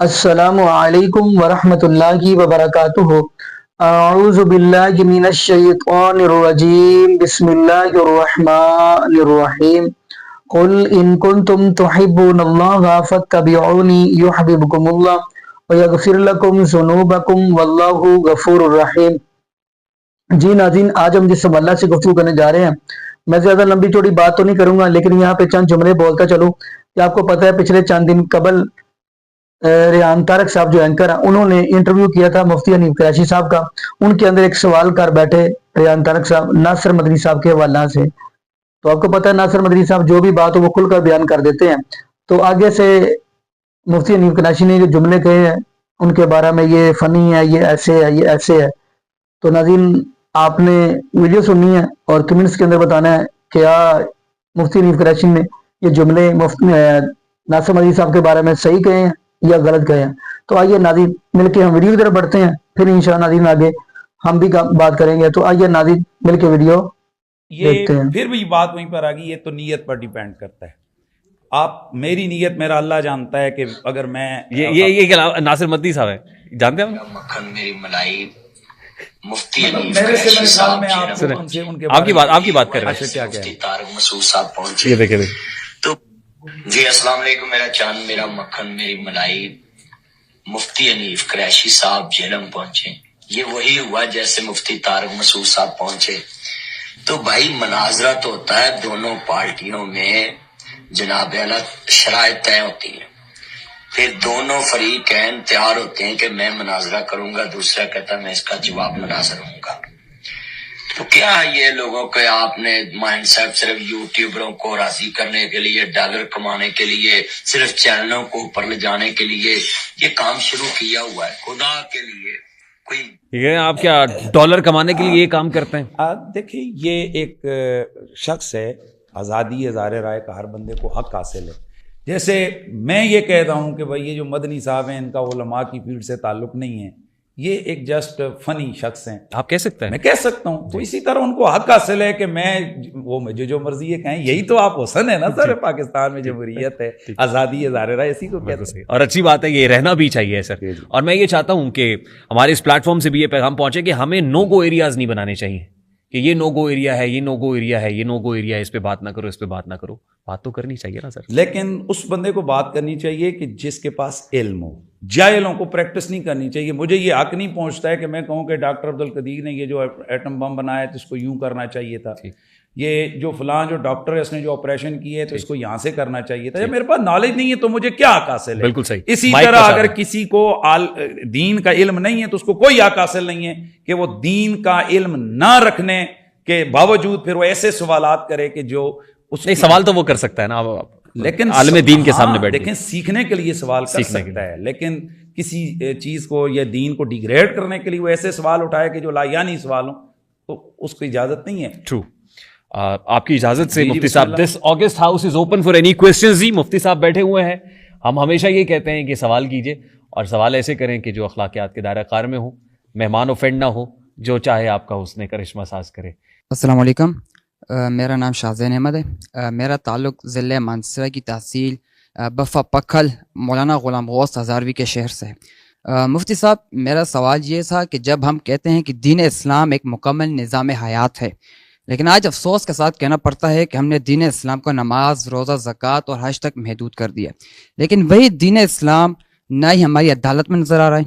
السلام علیکم ورحمۃ اللہ وبرکاتہ۔ اعوذ باللہ من الشیطان الرجیم، بسم اللہ الرحمن الرحیم۔ قل ان کنتم تحبون اللہ فاتبعونی یحببکم اللہ ویغفر لکم ذنوبکم واللہ غفور الرحیم۔ جی ناظرین، آج ہم جس حوالہ سے گفتگو کرنے جا رہے ہیں، میں زیادہ لمبی چوڑی بات تو نہیں کروں گا، لیکن یہاں پہ چند جملے بولتا چلوں کہ آپ کو پتہ ہے پچھلے چند دن قبل ریحان طارق صاحب جو اینکر ہیں، انہوں نے انٹرویو کیا تھا مفتی حنیف قریشی صاحب کا۔ ان کے اندر ایک سوال کر بیٹھے ریحان طارق صاحب ناصر مدنی صاحب کے حوالہ سے۔ تو آپ کو پتہ ہے ناصر مدنی صاحب جو بھی بات ہو وہ کھل کر بیان کر دیتے ہیں۔ تو آگے سے مفتی حنیف قریشی نے جو جملے کہے ہیں ان کے بارے میں، یہ فنی ہے، یہ ایسے ہے، یہ ایسے ہے۔ تو ناظرین، آپ نے ویڈیو سننی ہے اور کمنٹس کے اندر بتانا ہے کہ کیا مفتی حنیف قریشی نے یہ جملے ناصر مدنی صاحب کے بارے میں صحیح کہے ہیں یا غلط گئے ہیں۔ تو آئیے ناظرین مل کے ہم ویڈیو کی طرف بڑھتے ہیں، پھر انشاءاللہ ناظرین آگے ہم بھی بات کریں گے۔ تو آئیے ناظرین مل کے ویڈیو دیکھتے ہیں۔ پھر بھی بات وہیں پر آ گئی، یہ تو نیت پر ڈیپینڈ کرتا ہے۔ آپ میری نیت میرا اللہ جانتا ہے کہ اگر میں یہ ناصر مدنی صاحب ہے، جانتے ہیں مکھن میری ملائی مفتی میرے سے میرے خیال میں آپ کی بات کر رہے ہیں، مفتی طارق مسعود صاحب پہنچے۔ یہ دیکھیں تو جی السلام علیکم، میرا چاند میرا مکھن میری ملائی مفتی حنیف قریشی صاحب جہلم پہنچے۔ یہ وہی ہوا جیسے مفتی طارق مسعود صاحب پہنچے۔ تو بھائی مناظرہ تو ہوتا ہے دونوں پارٹیوں میں، جناب اعلیٰ شرائط طے ہوتی ہیں، پھر دونوں فریقین تیار ہوتے ہیں کہ میں مناظرہ کروں گا، دوسرا کہتا ہے میں اس کا جواب مناظر ہوں گا۔ تو کیا یہ لوگوں کے آپ نے مائنڈ سیٹ صرف یوٹیوبروں کو راضی کرنے کے لیے، ڈالر کمانے کے لیے، صرف چینلوں کو اوپر لے جانے کے لیے یہ کام شروع کیا ہوا ہے؟ خدا کے لیے کوئی یہ آپ کیا ڈالر کمانے کے لیے یہ کام کرتے ہیں؟ دیکھیں، یہ ایک شخص ہے، آزادی اظہار رائے کا ہر بندے کو حق حاصل ہے۔ جیسے میں یہ کہتا ہوں کہ بھائی یہ جو مدنی صاحب ہیں ان کا علماء کی فیلڈ سے تعلق نہیں ہے، یہ ایک جسٹ فنی شخص ہیں، آپ کہہ سکتے ہیں؟ میں کہہ سکتا ہوں۔ تو اسی طرح ان کو حق حاصل ہے کہ میں وہ مجھے جو مرضی یہ کہیں، یہی تو آپ حسن ہے نا سر، پاکستان میں جمہوریت ہے، آزادی اظہار رائے، اسی کو کہتے ہیں۔ اور اچھی بات ہے، یہ رہنا بھی چاہیے سر۔ اور میں یہ چاہتا ہوں کہ ہمارے اس پلیٹ فارم سے بھی یہ پیغام پہنچے کہ ہمیں نو گو ایریاز نہیں بنانے چاہیے کہ یہ نو گو ایریا ہے، یہ نو گو ایریا ہے، یہ نو گو ایریا ہے، اس پہ بات نہ کرو، اس پہ بات نہ کرو۔ بات تو کرنی چاہیے نا سر۔ لیکن اس بندے کو بات کرنی چاہیے کہ جس کے پاس علم ہو، جاہلوں کو پریکٹس نہیں کرنی چاہیے۔ مجھے یہ حق نہیں پہنچتا ہے کہ میں کہوں کہ ڈاکٹر عبدالقدیر نے یہ جو ایٹم بم بنایا تو اس کو یوں کرنا چاہیے تھا، یہ جو فلاں جو ڈاکٹر ہے اس نے جو آپریشن کی ہے تو اس کو یہاں سے کرنا چاہیے تھا۔ میرے پاس نالج نہیں ہے تو مجھے کیا حق حاصل ہے؟ بالکل صحیح۔ اسی طرح اگر کسی کو دین کا علم نہیں ہے تو اس کو کوئی حق حاصل نہیں ہے کہ وہ دین کا علم نہ رکھنے کے باوجود پھر وہ ایسے سوالات کرے کہ جو اس نہیں، سوال تو وہ کر سکتا ہے نا، لیکن عالم دین کے سامنے بیٹھ کے۔ لیکن سیکھنے کے لیے سوال کر سکتا ہے، لیکن کسی چیز کو یا دین کو ڈیگریڈ کرنے کے لیے وہ ایسے سوال اٹھائے کہ جو لا یعنی سوال ہوں، تو اس کو اجازت نہیں ہے۔ ٹرو۔ آپ کی اجازت سے مفتی صاحب، this august house is open for any questions. جی مفتی صاحب بیٹھے ہوئے ہیں، ہم ہمیشہ یہ کہتے ہیں کہ سوال کیجئے اور سوال ایسے کریں کہ جو اخلاقیات کے دائرہ کار میں ہو، مہمان اوفینڈ نہ ہو، جو چاہے آپ کا حسن کرشمہ ساز کرے۔ السلام علیکم، میرا نام شاہزین احمد ہے۔ میرا تعلق ضلع مانسہرہ کی تحصیل بفا پکھل مولانا غلام غوث ہزاروی کے شہر سے ہے۔ مفتی صاحب، میرا سوال یہ تھا کہ جب ہم کہتے ہیں کہ دین اسلام ایک مکمل نظام حیات ہے، لیکن آج افسوس کے ساتھ کہنا پڑتا ہے کہ ہم نے دین اسلام کو نماز، روزہ، زکوٰۃ اور حج تک محدود کر دیا، لیکن وہی دین اسلام نہ ہی ہماری عدالت میں نظر آ رہا ہے،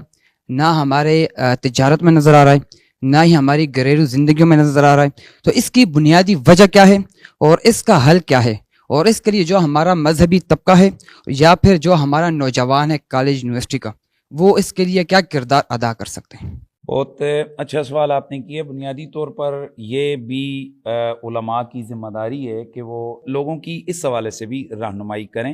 نہ ہمارے تجارت میں نظر آ رہا ہے، نہ ہی ہماری گھریلو زندگیوں میں نظر آ رہا ہے۔ تو اس کی بنیادی وجہ کیا ہے اور اس کا حل کیا ہے؟ اور اس کے لیے جو ہمارا مذہبی طبقہ ہے یا پھر جو ہمارا نوجوان ہے کالج یونیورسٹی کا، وہ اس کے لیے کیا کردار ادا کر سکتے ہیں؟ بہت اچھا سوال آپ نے کیا۔ بنیادی طور پر یہ بھی علماء کی ذمہ داری ہے کہ وہ لوگوں کی اس حوالے سے بھی رہنمائی کریں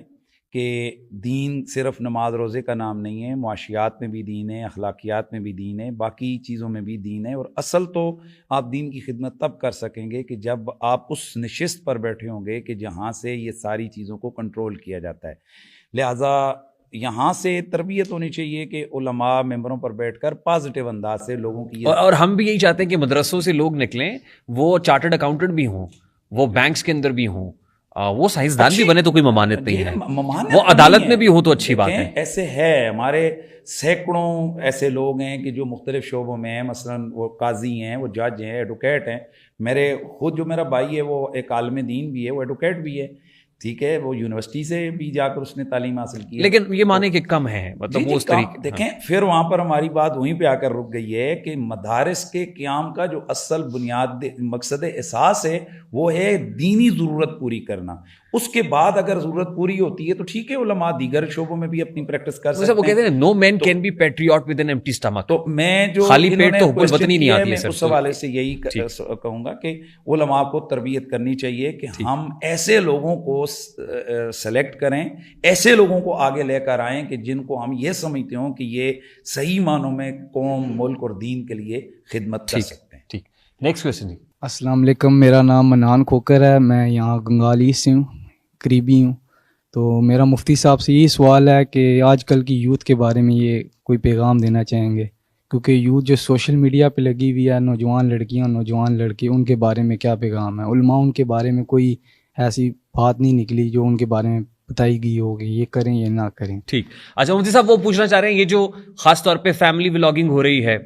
کہ دین صرف نماز روزے کا نام نہیں ہے، معاشیات میں بھی دین ہے، اخلاقیات میں بھی دین ہے، باقی چیزوں میں بھی دین ہے۔ اور اصل تو آپ دین کی خدمت تب کر سکیں گے کہ جب آپ اس نشست پر بیٹھے ہوں گے کہ جہاں سے یہ ساری چیزوں کو کنٹرول کیا جاتا ہے۔ لہٰذا یہاں سے تربیت ہونی چاہیے کہ علماء ممبروں پر بیٹھ کر پازیٹیو انداز سے لوگوں کی، اور ہم بھی یہی چاہتے ہیں کہ مدرسوں سے لوگ نکلیں، وہ چارٹرڈ اکاؤنٹنٹ بھی ہوں، وہ بینکس کے اندر بھی ہوں، وہ سائنسدان بھی بنے تو کوئی ممانعت نہیں ہے, ممانعت وہ عدالت نہیں میں ہے. بھی ہو تو اچھی بات ہے. ایسے ہے ہمارے سینکڑوں ایسے لوگ ہیں کہ جو مختلف شعبوں میں ہیں, مثلا وہ قاضی ہیں, وہ جج ہیں, ایڈوکیٹ ہیں. میرے خود جو میرا بھائی ہے وہ ایک عالم دین بھی ہے, وہ ایڈوکیٹ بھی ہے, ٹھیک ہے, وہ یونیورسٹی سے بھی جا کر اس نے تعلیم حاصل کی ہے. لیکن یہ مانے کہ کم ہے, مطلب وہ اس طریقے. دیکھیں پھر وہاں پر ہماری بات وہیں پہ آ کر رک گئی ہے کہ مدارس کے قیام کا جو اصل بنیاد مقصد اساس ہے وہ ہے دینی ضرورت پوری کرنا. اس کے بعد اگر ضرورت پوری ہوتی ہے تو ٹھیک ہے, علماء دیگر شعبوں میں بھی اپنی پریکٹس کر سکتے ہیں. وہ کہتے ہیں no man can be patriot with an empty stomach. تو میں جو خالی پیٹ تو حب الوطنی نہیں آتی ہے سر. اس حوالے سے یہی کہوں گا کہ علماء کو تربیت کرنی چاہیے کہ ہم ایسے لوگوں کو سلیکٹ کریں, ایسے لوگوں کو آگے لے کر آئیں کہ جن کو ہم یہ سمجھتے ہوں کہ یہ صحیح معنوں میں قوم, ملک اور دین کے لیے خدمت کر سکتے ہیں. ٹھیک, نیکسٹ کوسچن جی. السلام علیکم, میرا نام منان کھوکر ہے, میں یہاں گنگالی سے ہوں, قریبی ہوں. تو میرا مفتی صاحب سے یہی سوال ہے کہ آج کل کی یوتھ کے بارے میں یہ کوئی پیغام دینا چاہیں گے, کیونکہ یوتھ جو سوشل میڈیا پہ لگی ہوئی ہے, نوجوان لڑکیاں, نوجوان لڑکے, ان کے بارے میں کیا پیغام ہے؟ علماء ان کے بارے میں کوئی ایسی بات نہیں نکلی جو ان کے بارے میں بتائی گئی ہوگی, یہ کریں یا نہ کریں. ٹھیک. اچھا مفتی صاحب, وہ پوچھنا چاہ رہے ہیں یہ جو خاص طور پہ فیملی ولاگنگ ہو رہی ہے,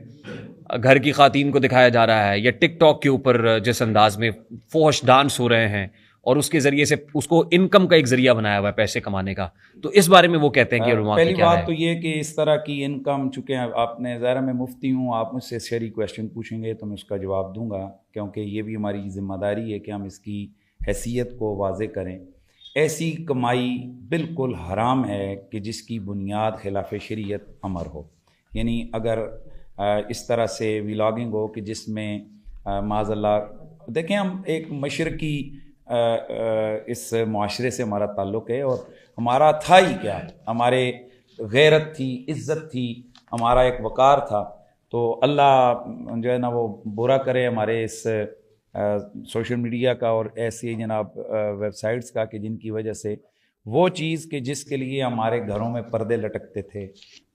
گھر کی خواتین کو دکھایا جا رہا ہے, یا ٹک ٹاک کے اوپر جس انداز میں فوش ڈانس ہو رہے ہیں اور اس کے ذریعے سے اس کو انکم کا ایک ذریعہ بنایا ہوا ہے پیسے کمانے کا, تو اس بارے میں وہ کہتے ہیں کہ علماء پہلی بات تو یہ کہ اس طرح کی انکم, چونکہ آپ نے ظاہر میں مفتی ہوں, آپ مجھ سے شرعی کویشچن پوچھیں گے تو میں اس کا جواب دوں گا, کیونکہ یہ بھی ہماری ذمہ داری ہے کہ ہم اس کی حیثیت کو واضح کریں. ایسی کمائی بالکل حرام ہے کہ جس کی بنیاد خلاف شریعت امر ہو. یعنی اگر اس طرح سے ولاگنگ ہو کہ جس میں معاذ اللہ, دیکھیں ہم ایک مشرقی اس معاشرے سے ہمارا تعلق ہے, اور ہمارا تھا ہی کیا, ہمارے غیرت تھی, عزت تھی, ہمارا ایک وقار تھا. تو اللہ جو ہے نا وہ برا کرے ہمارے اس سوشل میڈیا کا اور ایسی جناب ویب سائٹس کا, کہ جن کی وجہ سے وہ چیز کہ جس کے لیے ہمارے گھروں میں پردے لٹکتے تھے,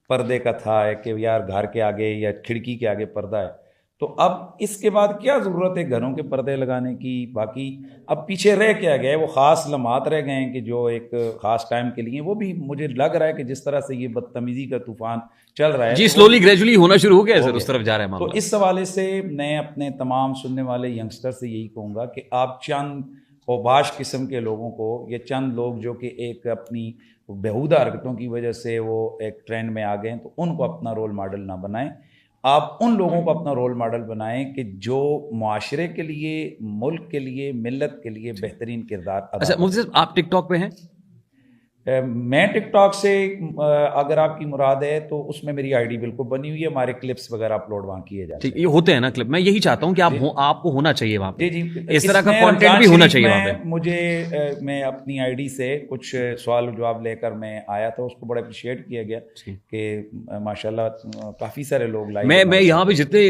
پردے کا تھا ہے کہ یار گھر کے آگے یا کھڑکی کے آگے پردہ ہے, تو اب اس کے بعد کیا ضرورت ہے گھروں کے پردے لگانے کی؟ باقی اب پیچھے رہ کیا گیا ہے, وہ خاص لمحات رہ گئے ہیں کہ جو ایک خاص ٹائم کے لیے, وہ بھی مجھے لگ رہا ہے کہ جس طرح سے یہ بدتمیزی کا طوفان چل رہا ہے جی سلولی گریجولی ہونا شروع ہو گیا ہے سر, اس طرف جا رہا ہے معاملہ. تو اس حوالے سے میں اپنے تمام سننے والے ینگسٹر سے یہی کہوں گا کہ آپ چند اوباش قسم کے لوگوں کو, یہ چند لوگ جو کہ ایک اپنی بیہودہ حرکتوں کی وجہ سے وہ ایک ٹرینڈ میں آ گئے ہیں, تو ان کو اپنا رول ماڈل نہ بنائیں. آپ ان لوگوں کو اپنا رول ماڈل بنائیں کہ جو معاشرے کے لیے, ملک کے لیے, ملت کے لیے بہترین کردار ادا. اچھا مفتی صاحب, آپ ٹک ٹاک پہ ہیں؟ میں ٹک ٹاک سے اگر آپ کی مراد ہے تو اس میں میری آئی ڈی بالکل بنی ہوئی ہے, ہمارے کلپس وغیرہ اپلوڈ وہاں کیے جاتے ہیں. ٹھیک, یہ ہوتے ہیں نا کلپ, میں یہی چاہتا ہوں کہ آپ کو ہونا چاہیے وہاں پہ, جی اس طرح کا کانٹینٹ بھی ہونا چاہیے وہاں پہ. مجھے میں اپنی آئی ڈی سے کچھ سوال و جواب لے کر میں آیا تھا, اس کو بڑا اپریشیٹ کیا گیا کہ ماشاءاللہ کافی سارے لوگ لائے. میں یہاں پہ جتنے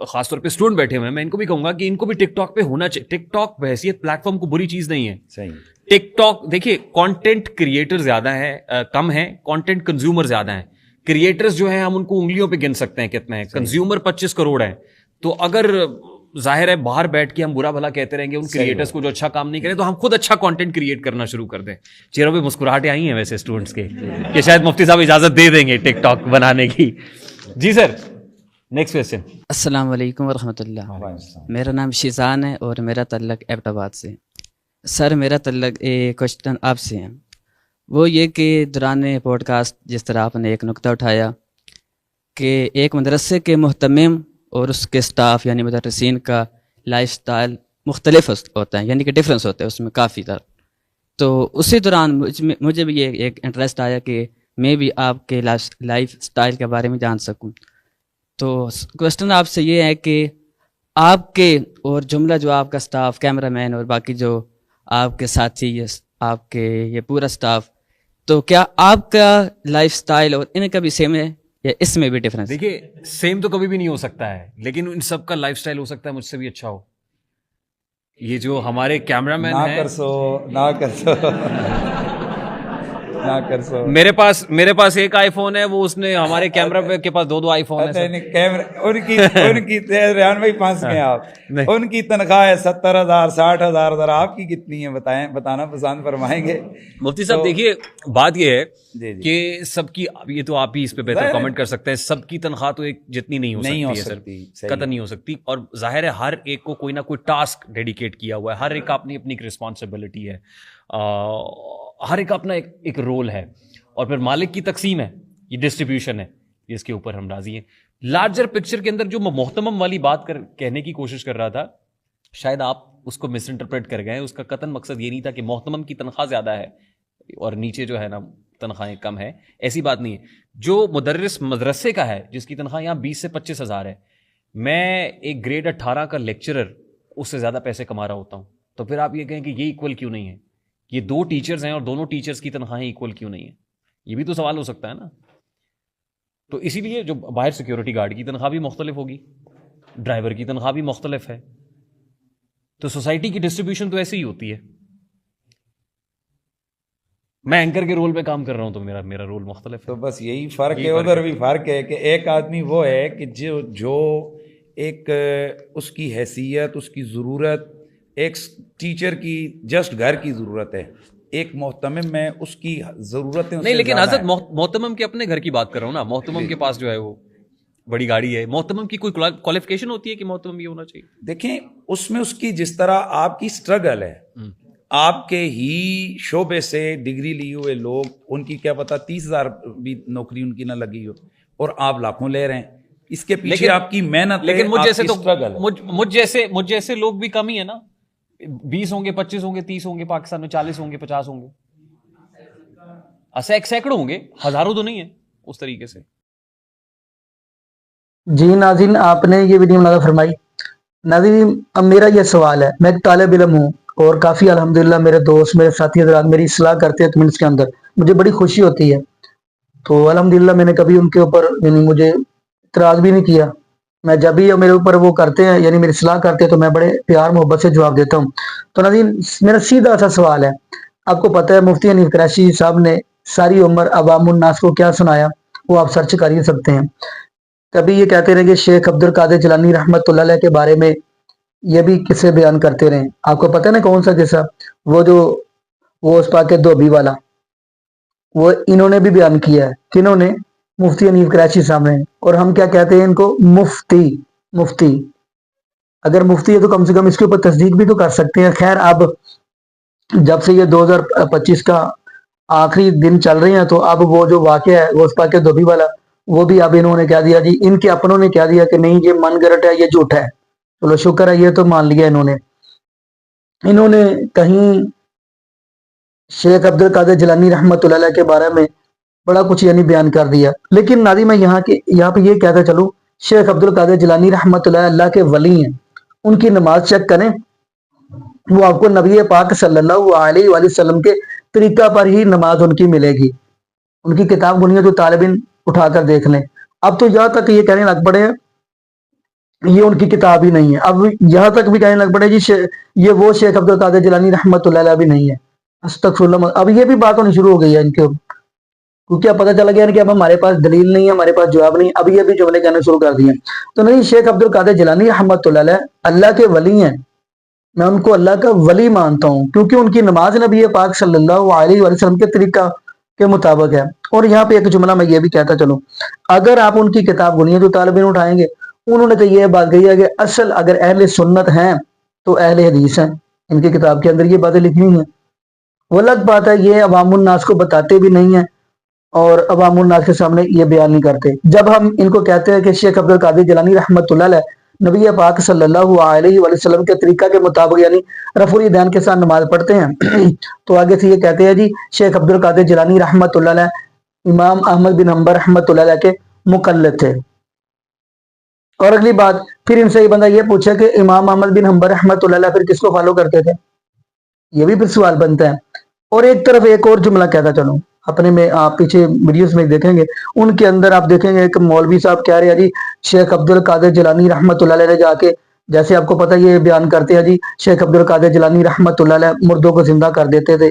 خاص طور پہ اسٹوڈنٹ بیٹھے ہوئے ہیں, میں ان کو بھی کہوں گا کہ ان کو بھی ٹک ٹاک پہ ہونا چاہیے. ٹک ٹاک بحیثیت پلیٹ فارم کو بری چیز نہیں ہے. صحیح. ٹک ٹاک دیکھیے, کانٹینٹ کریٹر زیادہ ہیں, کم ہیں, کانٹینٹ کنزیومر زیادہ ہیں. کریٹرز جو ہیں ہم ان کو انگلیوں پہ گن سکتے ہیں کتنے ہیں, کنزیومر 25 کروڑ ہیں. تو اگر ظاہر ہے باہر بیٹھ کے ہم برا بھلا کہتے رہیں گے ان کریٹرز کو جو اچھا کام نہیں کریں, تو ہم خود اچھا کانٹینٹ کریٹ کرنا شروع کر دیں. چہروں پہ مسکراہٹیں آئی ہیں ویسے اسٹوڈنٹس کے کہ شاید مفتی صاحب اجازت دے دیں گے ٹک ٹاک بنانے کی. جی سر, نیکسٹ کوسچن. السلام علیکم ورحمۃ اللہ. میرا نام شیزان ہے اور میرا تعلق ایبٹ آباد سے. سر میرا تعلق کوشچن آپ سے ہے, وہ یہ کہ دوران پوڈ کاسٹ جس طرح آپ نے ایک نقطہ اٹھایا کہ ایک مدرسے کے محتمم اور اس کے سٹاف یعنی مدرسین کا لائف سٹائل مختلف ہوتا ہے, یعنی کہ ڈفرینس ہوتا ہے اس میں کافی طرح. تو اسی دوران مجھے بھی یہ ایک انٹرسٹ آیا کہ میں بھی آپ کے لائف سٹائل کے بارے میں جان سکوں. تو کوشچن آپ سے یہ ہے کہ آپ کے اور جملہ جو آپ کا سٹاف, کیمرہ مین اور باقی جو آپ کے ساتھی, آپ کے یہ پورا سٹاف, تو کیا آپ کا لائف سٹائل اور ان کا بھی سیم ہے یا اس میں بھی ڈفرینس؟ دیکھیے سیم تو کبھی بھی نہیں ہو سکتا ہے, لیکن ان سب کا لائف سٹائل ہو سکتا ہے مجھ سے بھی اچھا ہو. یہ جو ہمارے کیمرہ مین ہیں, نہ کر سو نہ کر سو. میرے پاس ایک آئی فون ہے, وہ اس نے ہمارے کیمرہ کے پاس دو آئی فون ہے. کیمرہ ان کی ریحان بھائی پھنس گئے آپ. ان کی تنخواہ ہے 70,000 60,000. آپ کی کتنی ہے بتائیں, بتانا پسند فرمائیں گے. مفتی صاحب دیکھیے بات یہ ہے کہ سب کی, یہ تو آپ ہی اس پہ بہتر کامنٹ کر سکتے ہیں, سب کی تنخواہ تو ایک جتنی نہیں ہو سکتی ہے, قطعا نہیں ہو سکتی. اور ظاہر ہے ہر ایک کو کوئی نہ کوئی ٹاسک ڈیڈیکیٹ کیا ہوا ہے, ہر ایک کا اپنی ایک رسپانسبلٹی ہے, ہر ایک اپنا ایک رول ہے, اور پھر مالک کی تقسیم ہے, یہ ڈسٹریبیوشن ہے جس کے اوپر ہم راضی ہیں. لارجر پکچر کے اندر جو محتمم والی بات کہنے کی کوشش کر رہا تھا, شاید آپ اس کو مس انٹرپریٹ کر گئے. اس کا قطعاً مقصد یہ نہیں تھا کہ محتمم کی تنخواہ زیادہ ہے اور نیچے جو ہے نا تنخواہیں کم ہے, ایسی بات نہیں ہے. جو مدرس مدرسے کا ہے جس کی تنخواہ یہاں 20 سے 25 ہزار ہے, میں ایک گریڈ 18 کا لیکچرر اس سے زیادہ پیسے کما رہا ہوتا ہوں, تو پھر آپ یہ کہیں کہ یہ ایکول کیوں نہیں ہے؟ یہ دو ٹیچرز ہیں اور دونوں ٹیچرز کی تنخواہیں ایکول کیوں نہیں ہیں؟ یہ بھی تو سوال ہو سکتا ہے نا. تو اسی لیے جو باہر سیکیورٹی گارڈ کی تنخواہ بھی مختلف ہوگی, ڈرائیور کی تنخواہ بھی مختلف ہے. تو سوسائٹی کی ڈسٹریبیوشن تو ایسے ہی ہوتی ہے. میں اینکر کے رول میں کام کر رہا ہوں تو میرا رول مختلف ہے. تو بس یہی فرق ہے, ادھر بھی فرق ہے کہ ایک آدمی وہ ہے کہ جو ایک اس کی حیثیت, اس کی ضرورت ایک ٹیچر کی جسٹ گھر کی ضرورت ہے, ایک محتمم میں اس کی ضرورتیں نہیں, لیکن حضرت محتمم کے اپنے گھر کی بات کر رہا ہوں نا. محتمم کے پاس جو ہے وہ بڑی گاڑی ہے. محتمم کی کوئی کوالیفیکیشن ہوتی ہے کہ محتمم یہ ہونا چاہیے؟ دیکھیں اس میں اس کی جس طرح آپ کی سٹرگل ہے, آپ کے ہی شعبے سے ڈگری لیے ہوئے لوگ, ان کی کیا پتا 30,000 بھی نوکری ان کی نہ لگی ہو, اور آپ لاکھوں لے رہے ہیں. اس کے پیچھے آپ کی محنت, لیکن مجھ جیسے لوگ بھی کم ہی ہے نا. 20 ہوں گے, 25 ہوں گے, 30 ہوں گے, پاکستان میں 40 ہوں گے, 50 ہوں گے, سینکڑوں ہوں گے, ہزاروں تو نہیں ہے اس طریقے سے. جی ناظرین, آپ نے یہ ویڈیو مناظر فرمائی. ناظرین اب میرا یہ سوال ہے, میں ایک طالب علم ہوں اور کافی الحمدللہ میرے دوست, میرے ساتھی حضرات میری اصلاح کرتے ہیں کمنٹس کے اندر, مجھے بڑی خوشی ہوتی ہے. تو الحمدللہ میں نے کبھی ان کے اوپر یعنی مجھے اعتراض بھی نہیں کیا. میں جب بھی میرے اوپر وہ کرتے ہیں یعنی میری اصلاح کرتے ہیں تو میں بڑے پیار محبت سے جواب دیتا ہوں. تو ناظرین میرا سیدھا سا سوال ہے, آپ کو پتہ ہے مفتی حنیف قریشی صاحب نے ساری عمر عوام الناس کو کیا سنایا, وہ آپ سرچ کر ہی سکتے ہیں. کبھی یہ کہتے رہے کہ شیخ عبد القادر جیلانی رحمۃ اللہ علیہ کے بارے میں یہ بھی قصے بیان کرتے رہے. آپ کو پتہ ہے نا کون سا قصہ, وہ اس پاک کے دھوبی والا, وہ انہوں نے بھی بیان کیا ہے. کنہوں نے؟ مفتی حنیف قریشی صاحب نے. اور ہم کیا کہتے ہیں ان کو؟ مفتی. اگر مفتی ہے تو کم سے کم اس کے اوپر تصدیق بھی تو کر سکتے ہیں. خیر اب جب سے یہ 2025 کا آخری دن چل رہے ہیں تو اب وہ جو واقعہ ہے وہ اس پاک کے دھوبی والا, وہ بھی اب انہوں نے کہہ دیا جی, ان کے اپنوں نے کہہ دیا کہ نہیں یہ من گھڑت ہے, یہ جھوٹ ہے. چلو شکر ہے یہ تو مان لیا انہوں نے کہیں شیخ عبد القادر جیلانی رحمۃ اللہ علیہ کے بارے میں بڑا کچھ یعنی بیان کر دیا. لیکن ناظرین میں یہاں پہ یہ کہتا چلوں, شیخ عبد القادر جیلانی رحمۃ اللہ کے ولی ہیں, ان کی نماز چیک کریں, وہ آپ کو نبی پاک صلی اللہ علیہ وآلہ وسلم کے طریقہ پر ہی نماز ان کی ملے گی. ان کی کتاب بنی ہے تو طالب علم اٹھا کر دیکھ لیں. اب تو یہاں تک یہ کہنے لگ پڑے ہیں یہ ان کی کتاب ہی نہیں ہے. اب یہاں تک بھی کہنے لگ پڑے جی یہ وہ شیخ عبد القادر جیلانی رحمۃ اللہ علیہ بھی نہیں ہے. استغفر اللہ. اب یہ بھی بات ہونی شروع ہو گئی ہے ان کے, کیونکہ اب پتہ چلا گیا کہ اب ہمارے پاس دلیل نہیں ہے, ہمارے پاس جواب نہیں. اب یہ بھی جملے کہنے شروع کر دیے. تو نہیں, شیخ عبد القادر جیلانی رحمۃ اللہ علیہ اللہ کے ولی ہیں, میں ان کو اللہ کا ولی مانتا ہوں کیونکہ ان کی نماز نبی پاک صلی اللہ علیہ وآلہ وسلم کے طریقہ کے مطابق ہے. اور یہاں پہ ایک جملہ میں یہ بھی کہتا چلوں, اگر آپ ان کی کتاب بنی ہے تو طالب علم اٹھائیں گے, انہوں نے تو یہ بات کہی ہے کہ اصل اگر اہل سنت ہیں تو اہل حدیث ہیں. ان کی کتاب کے اندر یہ باتیں لکھی ہوئی ہیں. وہ الگ بات ہے یہ عوام الناس کو بتاتے بھی نہیں ہیں اور عوام الناس کے سامنے یہ بیان نہیں کرتے. جب ہم ان کو کہتے ہیں کہ شیخ عبد القادر جیلانی رحمۃ اللہ علیہ نبی پاک صلی اللہ علیہ وآلہ وسلم کے طریقہ کے مطابق یعنی رفع الیدین کے ساتھ نماز پڑھتے ہیں, تو آگے سے یہ کہتے ہیں جی شیخ عبد القادر جیلانی رحمۃ اللہ علیہ امام احمد بن حنبل رحمۃ اللہ علیہ کے مقلد تھے. اور اگلی بات پھر ان سے یہ بندہ یہ پوچھے کہ امام احمد بن حنبل رحمۃ اللہ علیہ پھر کس کو فالو کرتے تھے, یہ بھی پھر سوال بنتا ہے. اور ایک طرف ایک اور جملہ کہتا چلوں, اپنے میں آپ پیچھے ویڈیوز میں دیکھیں گے, ان کے اندر آپ دیکھیں گے کہ مولوی صاحب کہہ رہے ہیں جی شیخ عبد القادر جیلانی رحمۃ اللہ علیہ جا کے, جیسے آپ کو پتہ یہ بیان کرتے ہیں جی شیخ عبد القادر جیلانی رحمۃ اللہ علیہ مردوں کو زندہ کر دیتے تھے,